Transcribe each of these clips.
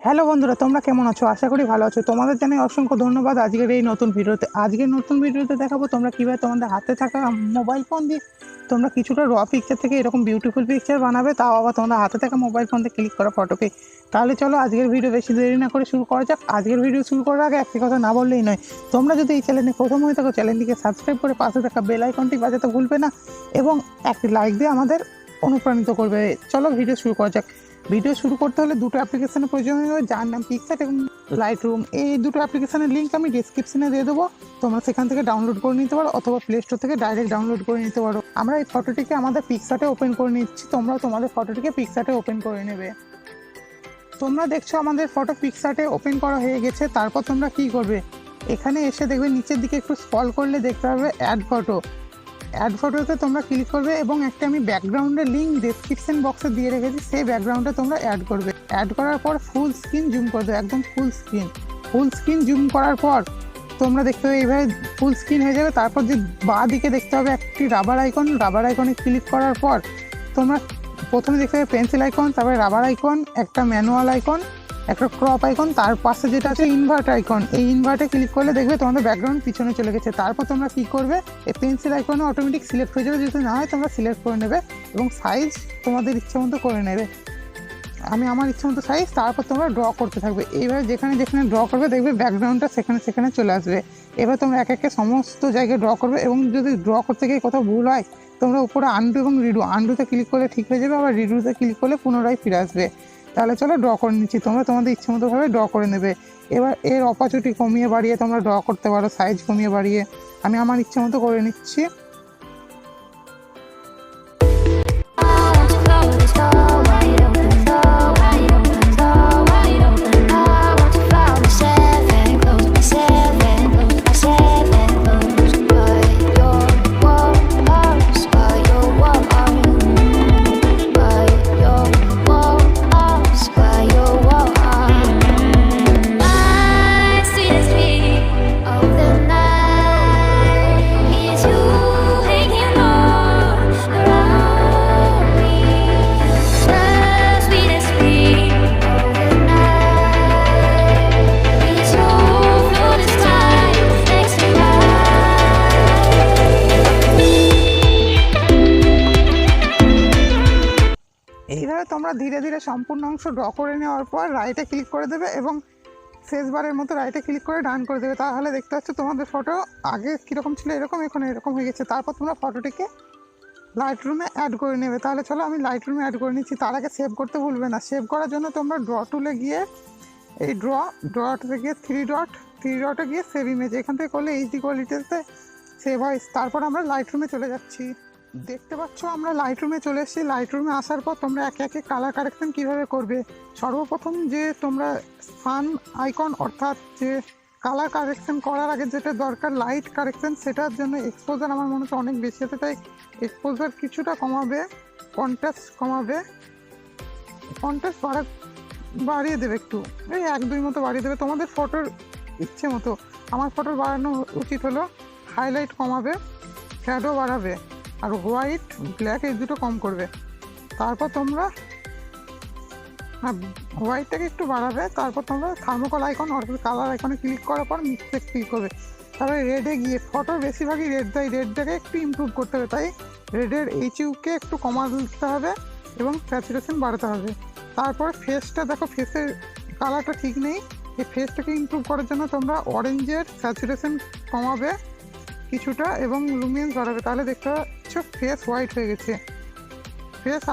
Hello বন্ধুরা, তোমরা কেমন আছো? আশা করি ভালো আছো। তোমাদের জানাই অসংখ্য ধন্যবাদ আজকের এই নতুন ভিডিওতে দেখাবো তোমরা কিভাবে তোমাদের হাতে থাকা মোবাইল ফোন দিয়ে তোমরা কিছুটা র পিকচার থেকে এরকম বিউটিফুল পিকচার বানাবে, তাও আবার তোমাদের হাতে থাকা মোবাইল ফোন দিয়ে ক্লিক করা ফটোকে। তাহলে চলো আজকের ভিডিও বেশি দেরি না করে শুরু করা যাক। আজকের ভিডিও শুরু করার আগে একটি কথা না বললেই নয়, তোমরা যদি এই চ্যানেলে প্রথম হয়ে থাকো চ্যানেলটিকে সাবস্ক্রাইব করে পাশে থাকা বেল আইকনটি বাজাতে ভুলবে না এবং একটি লাইক দিয়ে আমাদের অনুপ্রাণিত করবে। চলো ভিডিও শুরু করা যাক। ভিডিও শুরু করতে হলে দুটো অ্যাপ্লিকেশনের প্রয়োজন হবে, যার নাম পিক্সআর্ট এবং লাইটরুম। এই দুটো অ্যাপ্লিকেশনের লিঙ্ক আমি ডিসক্রিপশনে দিয়ে দেবো, তোমরা সেখান থেকে ডাউনলোড করে নিতে পারো অথবা প্লে স্টোর থেকে ডাইরেক্ট ডাউনলোড করে নিতে পারো। আমরা এই ফটোটিকে আমাদের পিক্সআর্টে ওপেন করে নিচ্ছি, তোমরাও তোমাদের ফটোটিকে পিক্সআর্টে ওপেন করে নেবে। তোমরা দেখছো আমাদের ফটো পিক্সআর্টে ওপেন করা হয়ে গেছে। তারপর তোমরা কি করবে, এখানে এসে দেখবে নিচের দিকে একটু স্ক্রল করলে দেখতে পাবে অ্যাড ফটোতে তোমরা ক্লিক করবে এবং একটা আমি ব্যাকগ্রাউন্ডের লিঙ্ক ডেসক্রিপশন বক্সে দিয়ে রেখেছি, সেই ব্যাকগ্রাউন্ডে তোমরা অ্যাড করবে। অ্যাড করার পর ফুল স্ক্রিন জুম করবে, একদম ফুল স্ক্রিন জুম করার পর তোমরা দেখতে হবে এইভাবে ফুল স্ক্রিন হয়ে যাবে। তারপর যে বাঁ দিকে দেখতে হবে একটি রাবার আইকনে ক্লিক করার পর তোমরা প্রথমে দেখতে হবে পেন্সিল আইকন, তারপরে রাবার আইকন, একটা ম্যানুয়াল আইকন, একটা ক্রপ আইকন, তার পাশে যেটা আছে ইনভার্ট আইকন। এই ইনভার্টে ক্লিক করলে দেখবে তোমাদের ব্যাকগ্রাউন্ড পিছনে চলে গেছে। তারপর তোমরা কি করবে, এই পেন্সিল আইকনে অটোমেটিক সিলেক্ট হয়ে যাবে, যদি না হয় তোমরা সিলেক্ট করে নেবে এবং সাইজ তোমাদের ইচ্ছে মতো করে নেবে। আমি আমার ইচ্ছে মতো সাইজ। তারপর তোমরা ড্র করতে থাকবে। এইভাবে যেখানে ড্র করবে দেখবে ব্যাকগ্রাউন্ডটা সেখানে চলে আসবে। এবার তোমরা এক একে সমস্ত জায়গায় ড্র করবে এবং যদি ড্র করতে গিয়ে কোথাও ভুল হয় তোমরা উপরে আন্ডু এবং আন্ডুতে ক্লিক করলে ঠিক হয়ে যাবে, আবার রিডুতে ক্লিক করলে পুনরায় ফিরে আসবে। তাহলে চলো ড্র করে নিচ্ছি, তোমরা তোমাদের ইচ্ছে মতোভাবে ড্র করে নেবে। এবার এর অপারচুনিটি কমিয়ে বাড়িয়ে তোমরা ড্র করতে পারো, সাইজ কমিয়ে বাড়িয়ে। আমি আমার ইচ্ছে মতো করে নিচ্ছি। এইভাবে তোমরা ধীরে ধীরে সম্পূর্ণ অংশ ড্র করে নেওয়ার পর রাইটে ক্লিক করে দেবে এবং শেষবারের মতো রাইটে ক্লিক করে ডান করে দেবে। তাহলে দেখতে পাচ্ছ তোমাদের ফটো আগে কীরকম ছিল এরকম, এখন এরকম হয়ে গেছে। তারপর তোমরা ফটোটিকে লাইটরুমে অ্যাড করে নেবে। তাহলে চলো আমি লাইটরুমে অ্যাড করে নিচ্ছি। তার আগে সেভ করতে ভুলবে না। সেভ করার জন্য তোমরা ড্র টুলে গিয়ে এই ড্রতে গিয়ে থ্রি ডটে গিয়ে সেভ ইমেজ, এখান থেকে করলে এইচডি কোয়ালিটিতে সেভ হয়। তারপর আমরা লাইটরুমে চলে যাচ্ছি। দেখতে পাচ্ছ আমরা লাইটরুমে চলে এসেছি। লাইটরুমে আসার পর তোমরা একে একে কালার কারেকশন কীভাবে করবে, সর্বপ্রথম যে তোমরা সান আইকন অর্থাৎ যে কালার কারেকশন করার আগে যেটা দরকার লাইট কারেকশন, সেটার জন্য এক্সপোজার আমার মনে হচ্ছে অনেক বেশি আছে, তাই এক্সপোজার কিছুটা কমাবে, কন্ট্রাস্ট বাড়িয়ে দেবে, একটু এই 1-2 মতো বাড়িয়ে দেবে তোমাদের ফটোর ইচ্ছে মতো। আমার ফটোর বাড়ানো উচিত হলো হাইলাইট কমাবে, শ্যাডো বাড়াবে, আর হোয়াইট ব্ল্যাক এই দুটো কম করবে। তারপর তোমরা হোয়াইটটাকে একটু বাড়াবে। তারপর তোমরা থার্মোকল আইকন অর্থাৎ কালার আইকনে ক্লিক করার পর মিক্সে ক্লিক করবে। তারপরে রেডে গিয়ে ফটোর বেশিরভাগই রেড দেয়, রেডটাকে একটু ইমপ্রুভ করতে হবে, তাই রেডের এইচইউকে একটু কমাতে হবে এবং স্যাচুরেশন বাড়াতে হবে। তারপরে ফেসটা দেখো, ফেসের কালারটা ঠিক নেই, এই ফেসটাকে ইমপ্রুভ করার জন্য তোমরা অরেঞ্জের স্যাচুরেশন কমাবে কিছুটা এবং লুমিনেন্স বাড়াবে। তাহলে দেখতে পাচ্ছ ফেস হোয়াইট হয়ে গেছে, ফেস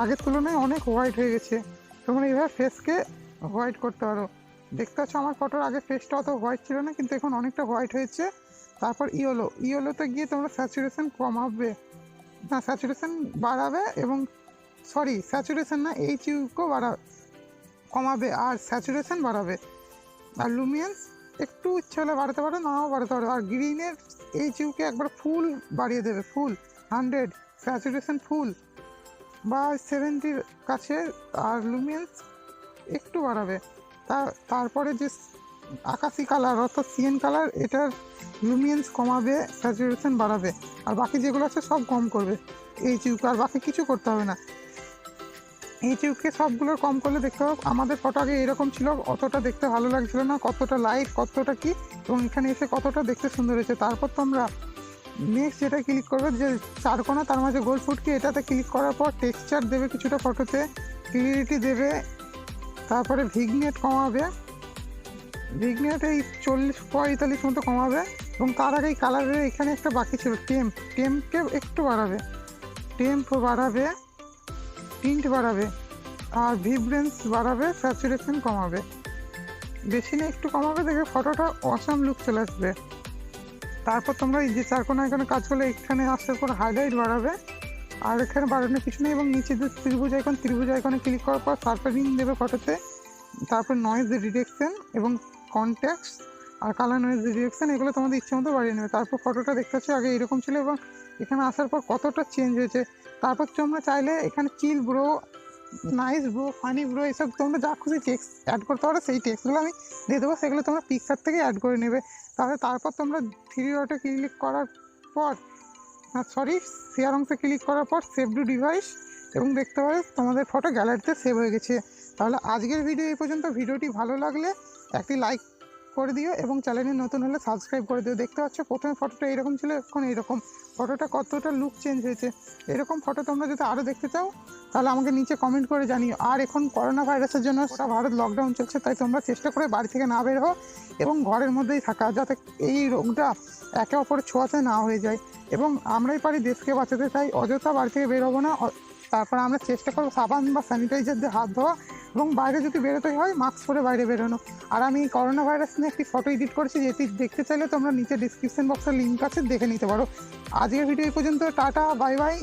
আগের তুলনায় অনেক হোয়াইট হয়ে গেছে। তোমরা এইভাবে ফেসকে হোয়াইট করতে পারো। দেখতে পাচ্ছ আমার ফটোর আগে ফেসটা অত হোয়াইট ছিল না, কিন্তু এখন অনেকটা হোয়াইট হয়েছে। তারপর ইয়েলোতে গিয়ে তোমরা স্যাচুরেশন বাড়াবে এবং স্যাচুরেশন না, এইচইউকেও কমাবে আর স্যাচুরেশন বাড়াবে। আর লুমিনেন্স একটু ইচ্ছে হলে বাড়াতে পারো, নাও বাড়াতে পারো। আর গ্রিনের এইচইউকে একবার ফুল বাড়িয়ে দেবে, ফুল 100, স্যাচুরেশন ফুল বা 70 কাছে, আর লুমিনেন্স একটু বাড়াবে। তারপরে যে আকাশি কালার অর্থাৎ সিএন কালার, এটার লুমিনেন্স কমাবে, স্যাচুরেশন বাড়াবে, আর বাকি যেগুলো আছে সব কম করবে এইচইউকে, আর বাকি কিছু করতে হবে না। ইউটিউবকে সবগুলোর কম করলে দেখতে পাবো আমাদের ফটো আগে এরকম ছিল, অতটা দেখতে ভালো লাগছিল না, কতটা লাইট কতটা কি, এবং এখানে এসে কতটা দেখতে সুন্দর হয়েছে। তারপর তোমরা নেক্সট যেটা ক্লিক করবে যে চারকোনা তার মাঝে গোল ফুটকি, এটাতে ক্লিক করার পর টেক্সচার দেবে কিছুটা ফটোতে, ক্লিয়ারিটি দেবে, তারপরে ভিগনেট কমাবে, ভিগনেট এই 40-45 মতো কমাবে, এবং তার আগে এই কালারের এখানে একটা বাকি ছিল টেম্পকে একটু বাড়াবে, টেম্প বাড়াবে, টিন্ট বাড়াবে, আর ভিব্রেন্স বাড়াবে, স্যাচুরেশন কমাবে, বেশি না একটু কমাবে, দেখবে ফটোটা অসাম লুক চলে আসবে। তারপর তোমরা এই যে চারকোনা এখানে কাজ করলে এখানে আসার পর হাইলাইট বাড়াবে, আর এখানে বাড়ানোর কিছু নেই, এবং নিচে যে ত্রিভুজ আইকনে ক্লিক করার পর সারফেসিং দেবে ফটোতে, তারপর নয়েজ রিডাকশন এবং কনটেক্সট আর কালার নয়েজ রিডাকশন এগুলো তোমাদের ইচ্ছে মতো বাড়িয়ে নেবে। তারপর ফটোটা দেখতে পাচ্ছি আগে এরকম ছিল এবং এখানে আসার পর কতটা চেঞ্জ হয়েছে। তারপর তোমরা চাইলে এখানে chill bro, nice bro, funny bro এসব তোমরা যা খুশি টেক্সট অ্যাড করতে পারো, সেই টেক্সটগুলো আমি দিয়ে দেবো, সেগুলো তোমরা পিকচার থেকে অ্যাড করে নেবে। তারপর তোমরা 3 ডটে ক্লিক করার পর শেয়ার অংশে ক্লিক করার পর সেভ টু ডিভাইস, এবং দেখতে পাবে তোমাদের ফটো গ্যালারিতে সেভ হয়ে গেছে। তাহলে আজকের ভিডিও এই পর্যন্ত। ভিডিওটি ভালো লাগলে একটি লাইক করে দিও এবং চ্যানেলে নতুন হলে সাবস্ক্রাইব করে দিও। দেখতে পাচ্ছ প্রথমে ফটোটা এরকম ছিল, এখন এইরকম, ফটোটা কতটা লুক চেঞ্জ হয়েছে। এরকম ফটো তোমরা যদি আরও দেখতে চাও তাহলে আমাকে নিচে কমেন্ট করে জানিও। আর এখন করোনা ভাইরাসের জন্য সারা ভারত লকডাউন চলছে, তাই তোমরা চেষ্টা করে বাড়ি থেকে না বের হও এবং ঘরের মধ্যেই থাকা, যাতে এই রোগটা একে অপরের ছোঁয়াচে না হয়ে যায়। এবং আমরাই পারি দেশকে বাঁচাতে, তাই অযথা বাড়ি থেকে বের হবো না। তারপর আমরা চেষ্টা করবো সাবান বা স্যানিটাইজার দিয়ে হাত ধোয়া, এবং বাইরে যদি বেরোতে হয় মাস্ক পরে বাইরে বেরোনো। আর আমি করোনা ভাইরাস নিয়ে একটি ফটো এডিট করেছি, যেটি দেখতে চাইলে তোমরা নিচে ডিসক্রিপশন বক্সের লিঙ্ক আছে, দেখে নিতে পারো। আজকের ভিডিও এই পর্যন্ত। Tata, bye bye.